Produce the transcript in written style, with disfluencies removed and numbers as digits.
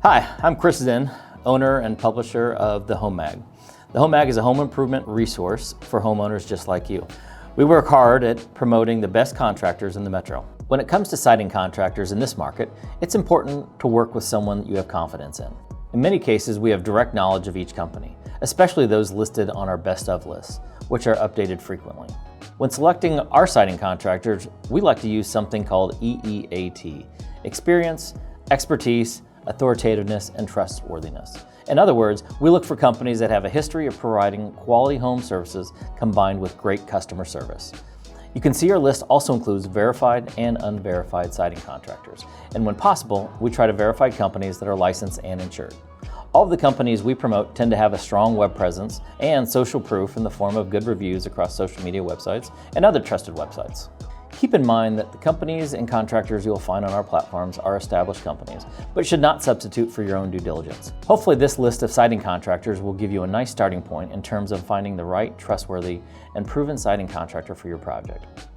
Hi, I'm Chris Zinn, owner and publisher of TheHomeMag. TheHomeMag is a home improvement resource for homeowners just like you. We work hard at promoting the best contractors in the metro. When it comes to siding contractors in this market, it's important to work with someone you have confidence in. In many cases, we have direct knowledge of each company, especially those listed on our best of lists, which are updated frequently. When selecting our siding contractors, we like to use something called EEAT: experience, expertise, authoritativeness, and trustworthiness. In other words, we look for companies that have a history of providing quality home services combined with great customer service. You can see our list also includes verified and unverified siding contractors. And when possible, we try to verify companies that are licensed and insured. All of the companies we promote tend to have a strong web presence and social proof in the form of good reviews across social media websites and other trusted websites. Keep in mind that the companies and contractors you'll find on our platforms are established companies, but should not substitute for your own due diligence. Hopefully this list of siding contractors will give you a nice starting point in terms of finding the right, trustworthy, and proven siding contractor for your project.